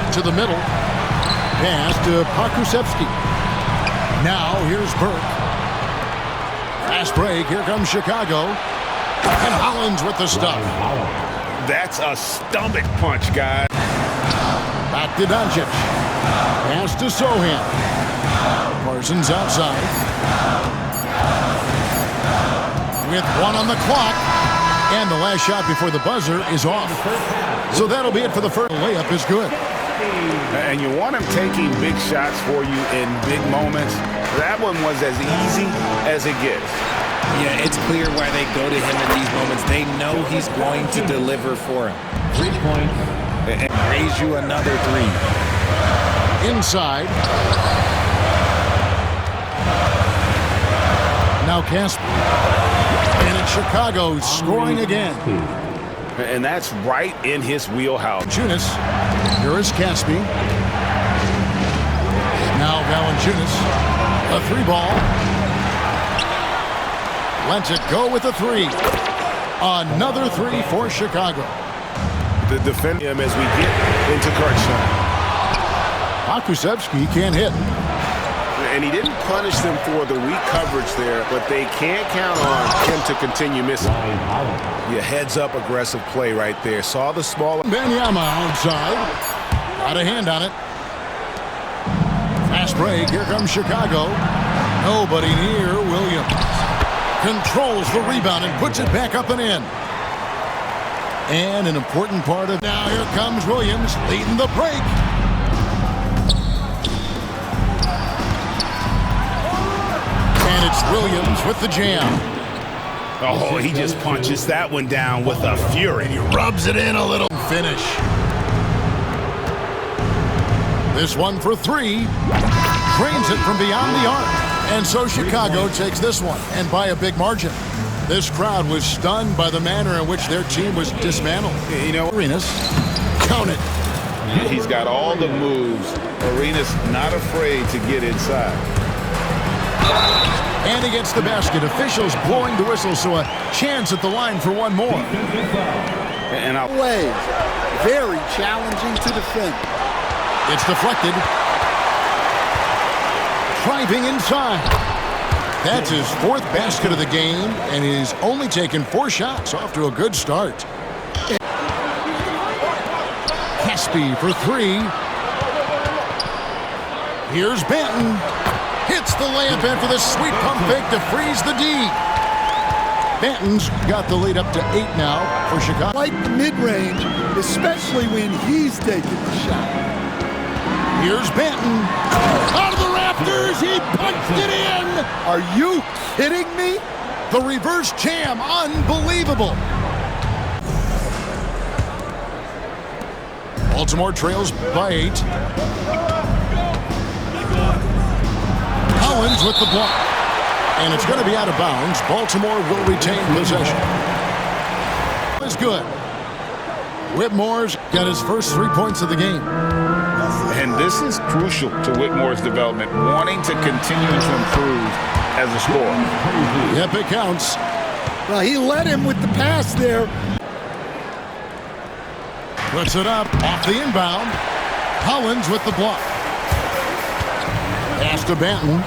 To the middle. Pass to Pakusevsky. Now here's Burke. Fast break. Here comes Chicago. And Hollins with the stuff. That's a stomach punch, guys. Back to Doncic. Pass to Sohan. Parsons outside. With 1 on the clock. And the last shot before the buzzer is off. So that'll be it for the first. Layup is good. And you want him taking big shots for you in big moments. That one was as easy as it gets. Yeah, it's clear why they go to him in these moments. They know he's going to deliver for him. 3 points. And raise you another 3. Inside. Now Casper. And it's Chicago scoring again. And that's right in his wheelhouse. Valanciunas. Here is Caspi. Now Valanciunas. A 3-ball. Lets it go with a 3. Another 3 for Chicago. The defend him as we get into crunch time. Pakusevsky can't hit. And he didn't punish them for the weak coverage there, but they can't count on him to continue missing. Yeah, heads-up aggressive play right there. Saw the small... Banyama outside. Got a hand on it. Fast break. Here comes Chicago. Nobody near Williams. Controls the rebound and puts it back up and in. And an important part of... Now here comes Williams leading the break. And it's Williams with the jam. Oh, he just punches that one down with a fury. He rubs it in a little. Finish. This one for 3. Drains it from beyond the arc. And so Chicago takes this one, and by a big margin. This crowd was stunned by the manner in which their team was dismantled. You know, Arenas, count it. He's got all the moves. Arenas not afraid to get inside. And he gets the basket. Officials blowing the whistle, so a chance at the line for one more. And I'll ways. Very challenging to defend. It's deflected. Driving inside. That's his 4th basket of the game, and he's only taken 4 shots. Off to a good start. Caspi for 3. Here's Benton. Hits the layup in for the sweet pump fake to freeze the D. Benton's got the lead up to 8 now for Chicago. Like the mid-range, especially when he's taking the shot. Here's Benton. Out of the rafters, he punched it in. Are you kidding me? The reverse jam, unbelievable. Baltimore trails by 8. Hollins with the block. And it's going to be out of bounds. Baltimore will retain possession. It's good. Whitmore's got his first 3 points of the game. And this is crucial to Whitmore's development, wanting to continue to improve as a scorer. Yep, it counts. Well, he led him with the pass there. Puts it up off the inbound. Hollins with the block. Pass to Benton.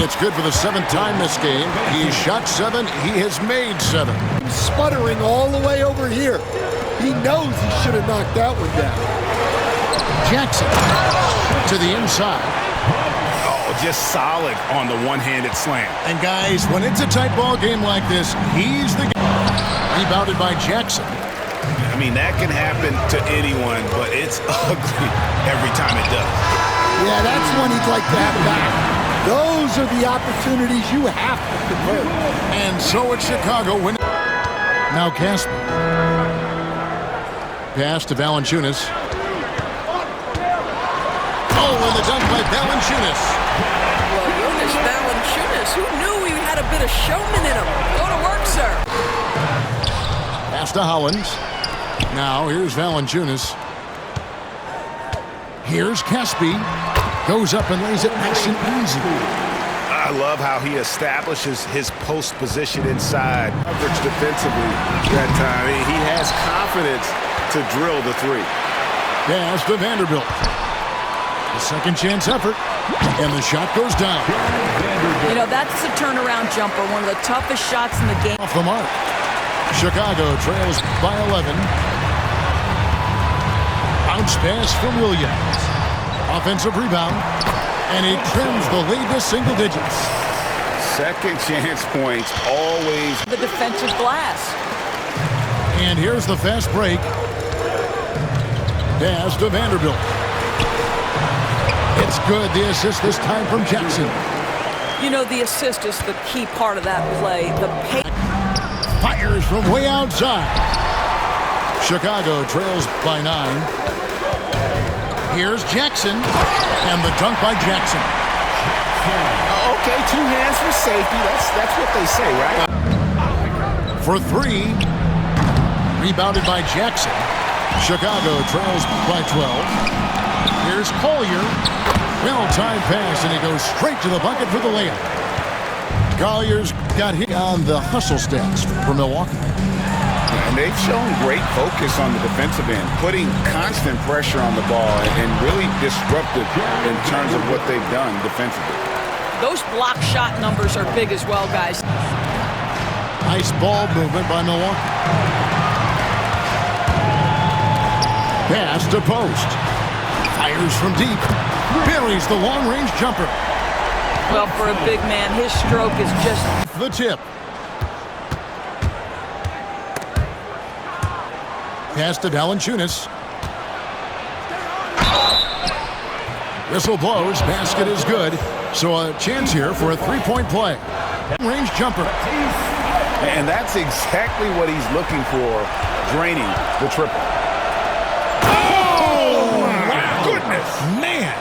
It's good for the 7th time this game. He shot 7. He has made 7. Sputtering all the way over here. He knows he should have knocked that one down. Jackson to the inside. Oh, just solid on the one-handed slam. And guys, when it's a tight ball game like this, he's the guy. Rebounded by Jackson. I mean, that can happen to anyone, but it's ugly every time it does. Yeah, that's one he'd like to have back. Those are the opportunities you have to convert. And so it's Chicago winning. Now Casper. Pass to Valanciunas. Oh, and the dunk by Valanciunas. Well, Jonas Valanciunas, who knew he had a bit of showman in him? Go to work, sir. Pass to Hollins. Now here's Valanciunas. Here's Caspi. Goes up and lays it nice and easy. I love how he establishes his post position inside. Coverage defensively that time. He has confidence to drill the 3. Pass to Vanderbilt. A second chance effort, and the shot goes down. You know, that's a turnaround jumper, one of the toughest shots in the game. Off the mark. Chicago trails by 11. Bounce pass from Williams. Offensive rebound, and he trims the lead to single digits. Second chance points, always. The defensive glass. And here's the fast break. Pass to Vanderbilt. It's good. The assist this time from Jackson. You know, the assist is the key part of that play. The pace. Fires from way outside. Chicago trails by 9. Here's Jackson, and the dunk by Jackson. Okay, 2 hands for safety. That's what they say, right? For 3. Rebounded by Jackson. Chicago trails by 12. Here's Collier. Well-timed pass, and he goes straight to the bucket for the layup. Collier's got hit on the hustle stats for Milwaukee. And they've shown great focus on the defensive end, putting constant pressure on the ball and really disruptive in terms of what they've done defensively. Those block shot numbers are big as well, guys. Nice ball movement by Milwaukee. Pass to post. Fires from deep. Buries the long-range jumper. Well, for a big man, his stroke is just... The tip. Pass to Valanciunas. Whistle blows. Basket is good. So a chance here for a three-point play. Range jumper. And that's exactly what he's looking for, draining the triple. Oh, my goodness. Man.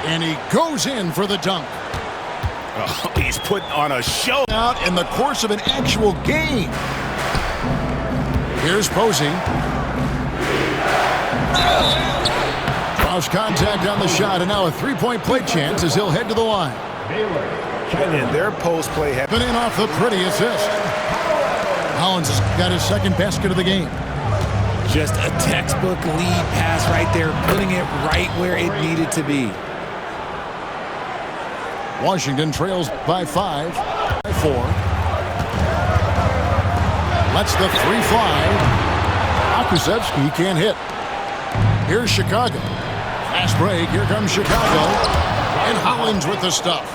And he goes in for the dunk. Oh, he's putting on a show. Out in the course of an actual game. Here's Posey. Draws contact on the shot, and now a three-point play chance as he'll head to the line. And their post play Been in off the pretty assist. Hollins has got his second basket of the game. Just a textbook lead pass right there, putting it right where it needed to be. Washington trails by 5, by 4. Lets the 3 fly. Akusevsky can't hit. Here's Chicago. Fast break. Here comes Chicago. And Hollins with the stuff.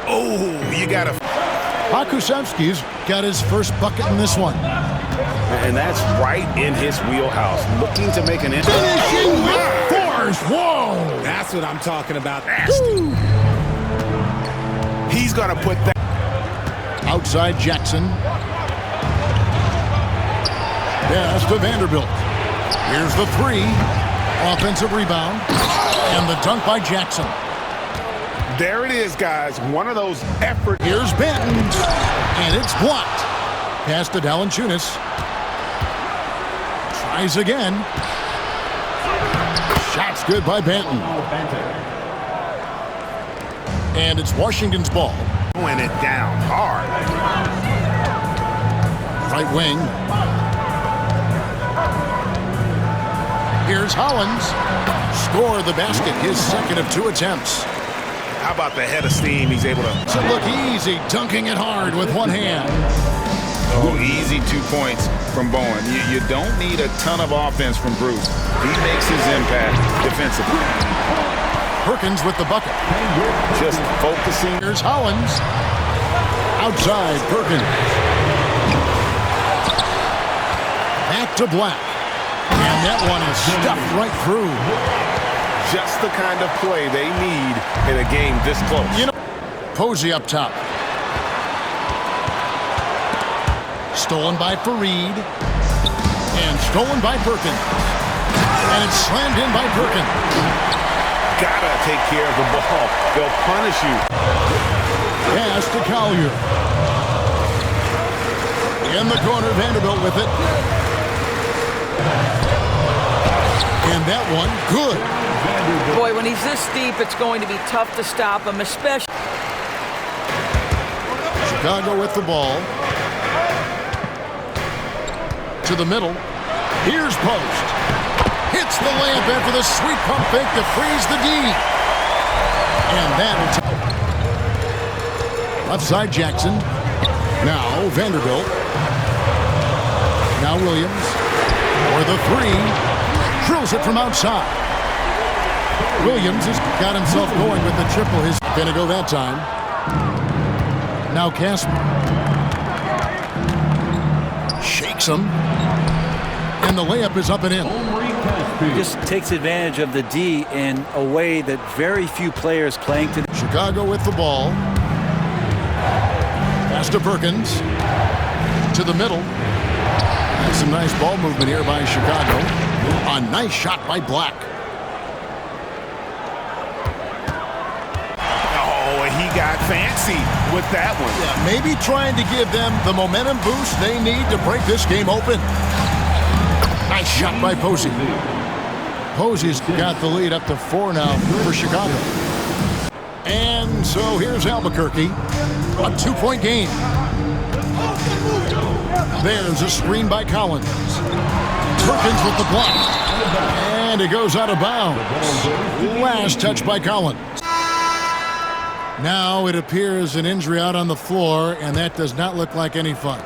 Oh, you got to. Akusevsky's got his first bucket in this one. And that's right in his wheelhouse. Looking to make an impact. Finishing with force. Whoa. That's what I'm talking about. He's going to put that. Outside Jackson. Pass to Vanderbilt. Here's the 3. Offensive rebound. And the dunk by Jackson. There it is, guys. One of those efforts. Here's Benton. And it's blocked. Pass to Valanciunas. Tries again. Shot's good by Benton. And it's Washington's ball. Throwing it down hard. Right wing. Here's Hollins. Score the basket, his second of 2 attempts. How about the head of steam he's able to... So look easy, dunking it hard with one hand. Oh, easy 2 points from Bowen. You don't need a ton of offense from Bruce. He makes his impact defensively. Perkins with the bucket. Just focusing. Here's Hollins. Outside, Perkins. Back to Black. And that one is stuffed right through. Just the kind of play they need in a game this close. You know, Posey up top. Stolen by Fareed. And stolen by Perkins. And it's slammed in by Perkins. Gotta take care of the ball. They'll punish you. Pass to Collier. In the corner, Vanderbilt with it. And that one, good. Boy, when he's this deep, it's going to be tough to stop him, especially... Chicago with the ball. To the middle. Here's Post. Hits the layup after the sweet pump fake to freeze the D. And that'll left side Jackson. Now Vanderbilt. Now Williams. For the three. Drills it from outside. Williams has got himself going with the triple. He's going to go that time. Now Casper. Shakes him. And the layup is up and in. Just takes advantage of the D in a way that very few players playing today. Chicago with the ball. Pass to Perkins. To the middle. And some nice ball movement here by Chicago. A nice shot by Black. Oh, he got fancy with that one. Yeah, maybe trying to give them the momentum boost they need to break this game open. Nice shot by Posey. Posey's got the lead up to 4 now for Chicago. And so here's Albuquerque. A 2-point game. There's a screen by Collins. Perkins with the block. And it goes out of bounds. Last touch by Collins. Now it appears an injury out on the floor, and that does not look like any fun.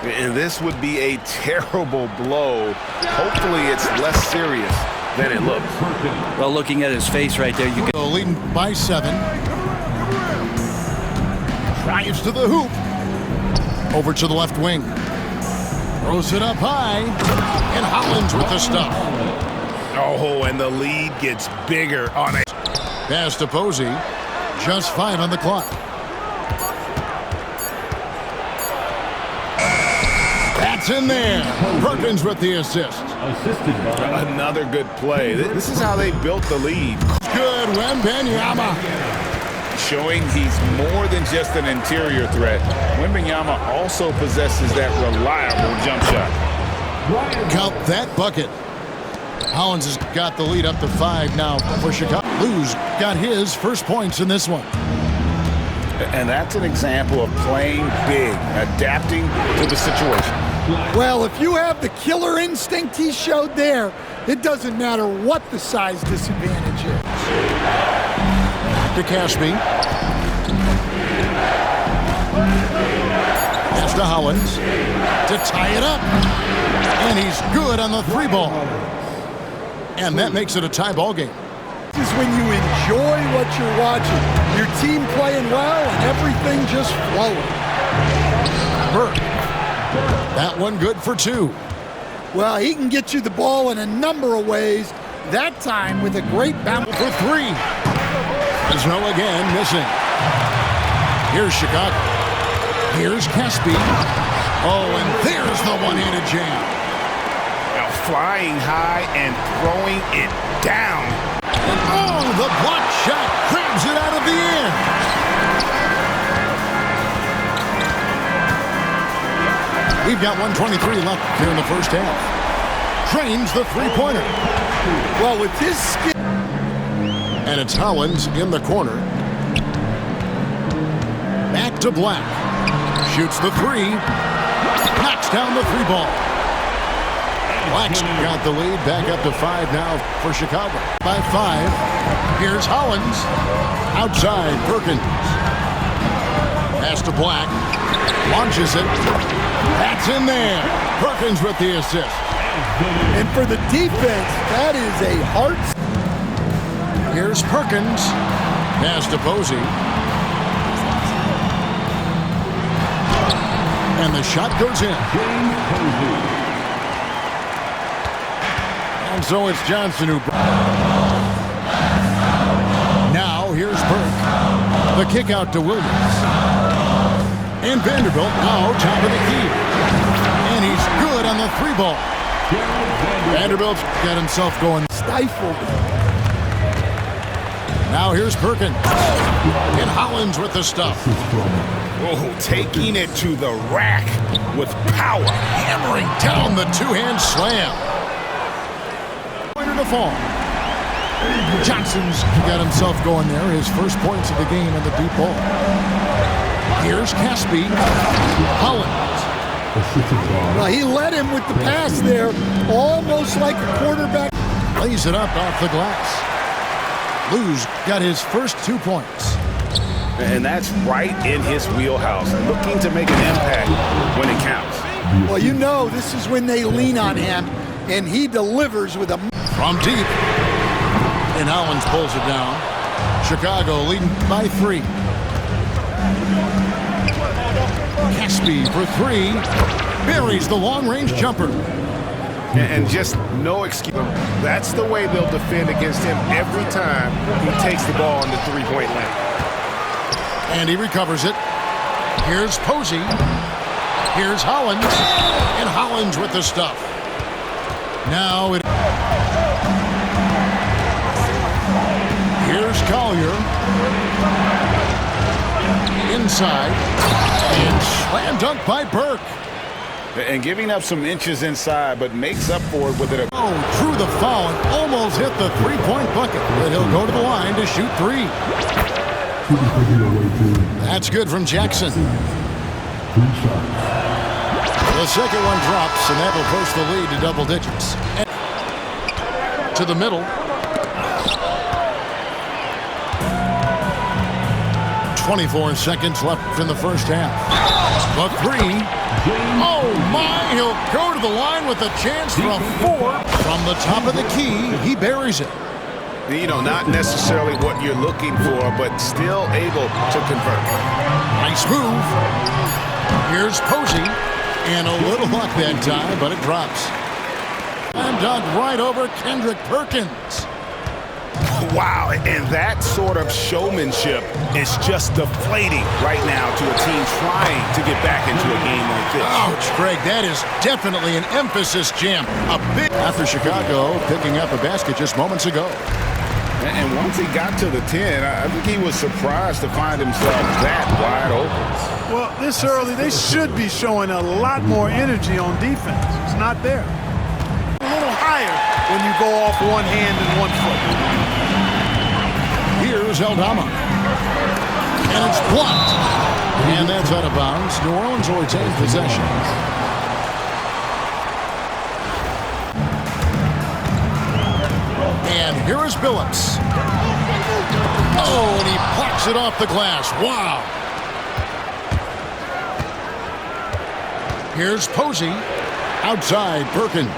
And this would be a terrible blow. Hopefully it's less serious than it looks. Well, looking at his face right there, you can. So leading by 7. Drives to the hoop. Over to the left wing. Throws it up high. And Hollins with the stuff. Oh, and the lead gets bigger on it. Pass to Posey. Just 5 on the clock. That's in there. Perkins with the assist. Another good play. This is how they built the lead. Good Wembanyama. Showing he's more than just an interior threat. Wembanyama also possesses that reliable jump shot. Count that bucket. Hollins has got the lead up to 5 now for Chicago. Lou's got his first points in this one. And that's an example of playing big, adapting to the situation. Well, if you have the killer instinct he showed there, it doesn't matter what the size disadvantage is. To Caspi. Pass to Hollins. To tie it up. And he's good on the 3 ball. And that makes it a tie ball game. This is when you enjoy what you're watching. Your team playing well and everything just flowing. Burke. That one good for 2. Well, he can get you the ball in a number of ways. That time with a great bounce For 3. Fresno again missing. Here's Chicago. Here's Caspi. Oh, and there's the one-handed jam. Now flying high and throwing it down. And oh, the block shot grabs it out of the air. We've got 1:23 left here in the first half. Trains the 3-pointer. well with his skill. And it's Hollins in the corner. Back to Black. Shoots the 3. Knocks down the 3 ball. Black's got the lead back up to 5 now for Chicago. By 5. Here's Hollins. Outside Perkins. Pass to Black. Launches it. That's in there. Perkins with the assist. And for the defense, that is a hard. Here's Perkins. Pass to Posey. And the shot goes in. And so it's Johnson who... Now here's Burke. The kick out to Williams. And Vanderbilt now top of the key. And he's good on the 3 ball. Vanderbilt's got himself going. Stifled. Now here's Perkins. And Hollins with the stuff. Oh, taking it to the rack with power. Hammering down the 2-hand slam. Pointer to fall. Johnson's got himself going there. His first points of the game on the deep ball. Here's Caspi. Hollins. Well, he led him with the pass there, almost like a quarterback. Lays it up off the glass. Lou's got his first 2 points. And that's right in his wheelhouse, looking to make an impact when it counts. Well, you know this is when they lean on him, and he delivers with a... From deep. And Hollins pulls it down. Chicago leading by 3. Caspi for 3. Buries the long-range jumper. And just no excuse. That's the way they'll defend against him every time he takes the ball on the three-point line. And he recovers it. Here's Posey. Here's Hollins. And Hollins with the stuff. Now it... Here's Collier. Inside. And slam dunk by Burke. And giving up some inches inside, but makes up for it with it. Oh, drew the foul and almost hit the three-point bucket. But he'll go to the line to shoot 3. That's good from Jackson. The second one drops, and that will push the lead to double digits. And to the middle. 24 seconds left in the first half. The 3. Oh, my. He'll go to the line with a chance for a 4. From the top of the key, he buries it. You know, not necessarily what you're looking for, but still able to convert. Nice move. Here's Posey. And a little luck that time, but it drops. And dunked right over Kendrick Perkins. Wow, and that sort of showmanship is just deflating right now to a team trying to get back into a game like this. Ouch, Greg, that is definitely an emphasis jam. A big after Chicago picking up a basket just moments ago. And once he got to the 10, I think he was surprised to find himself that wide open. Well, this early, they should be showing a lot more energy on defense. It's not there. A little higher when you go off one hand and one foot. Here's Aldama. And it's blocked. And that's out of bounds. New Orleans will retain possession. And here is Billups. Oh, and he blocks it off the glass. Wow. Here's Posey. Outside, Perkins.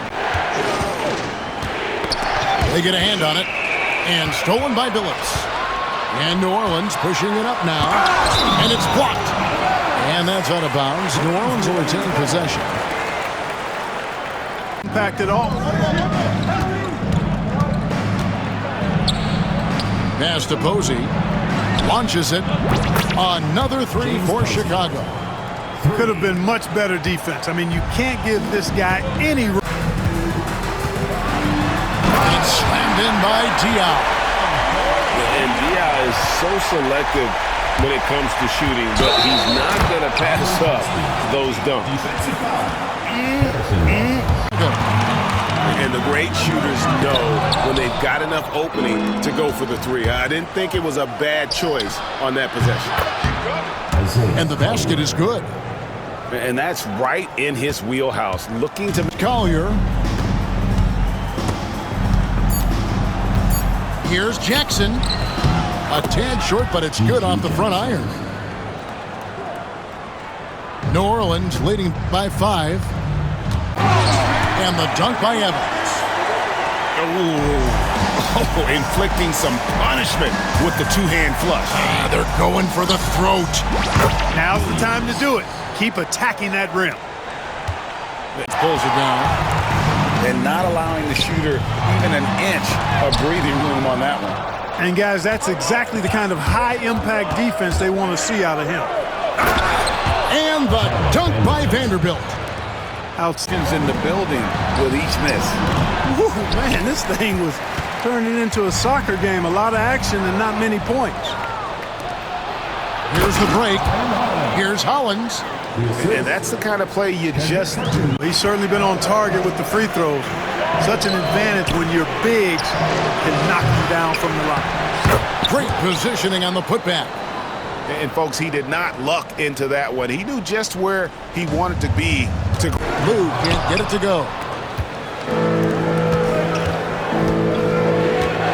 They get a hand on it. And stolen by Billups. And New Orleans pushing it up now. And it's blocked. And that's out of bounds. New Orleans will retain possession. Impact it all. Pass to Posey. Launches it. Another 3 for Chicago. Could have been much better defense. I mean, you can't give this guy any... It's slammed in by Diaw. And Diaw is so selective when it comes to shooting, but he's not going to pass up those dunks. And the great shooters know when they've got enough opening to go for the 3. I didn't think it was a bad choice on that possession. And the basket is good. And that's right in his wheelhouse, looking to... Collier. Here's Jackson. A tad short, but it's good off the front iron. New Orleans leading by 5. And the dunk by Evans. Oh, inflicting some punishment with the two-hand flush. They're going for the throat. Now's the time to do it. Keep attacking that rim. Pulls it down. And not allowing the shooter even an inch of breathing room on that one. And guys, that's exactly the kind of high-impact defense they want to see out of him. And the dunk by Vanderbilt. Outskins in the building with each miss. Woo, man, this thing was turning into a soccer game. A lot of action and not many points. Here's the break. Here's Hollins. And that's the kind of play you just do. He's certainly been on target with the free throws. Such an advantage when your bigs can knock you down from the line. Great positioning on the putback. And folks, he did not luck into that one. He knew just where he wanted to be Lou can't get it to go.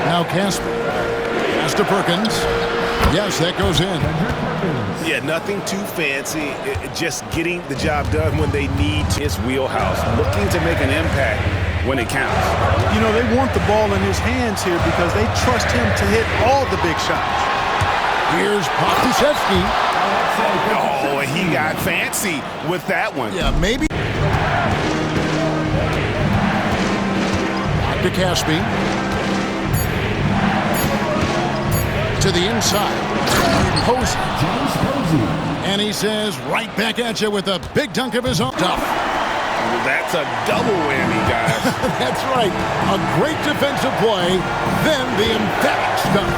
Now Casper. Pass to Perkins. Yes, that goes in. Yeah, nothing too fancy. Just getting the job done when they need to. His wheelhouse, looking to make an impact when it counts. You know, they want the ball in his hands here because they trust him to hit all the big shots. Here's Pokusevski. Oh, and he got fancy with that one. Yeah, maybe. Back to Caspi. To the inside. Posey. And he says, right back at you with a big dunk of his own. Tough. That's a double whammy, guys. That's right. A great defensive play, then the emphatic stuff.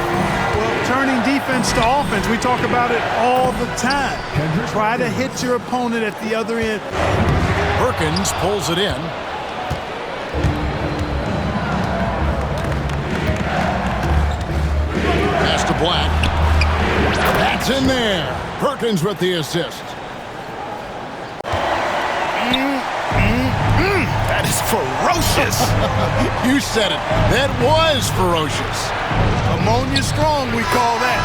Well, turning defense to offense, we talk about it all the time. Try to hit your opponent at the other end. Perkins pulls it in. Pass to Black. That's in there. Perkins with the assist. That is ferocious. You said it. That was ferocious. Ammonia strong, we call that.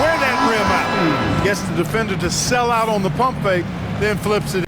Wear that rim out. Gets the defender to sell out on the pump fake, then flips it.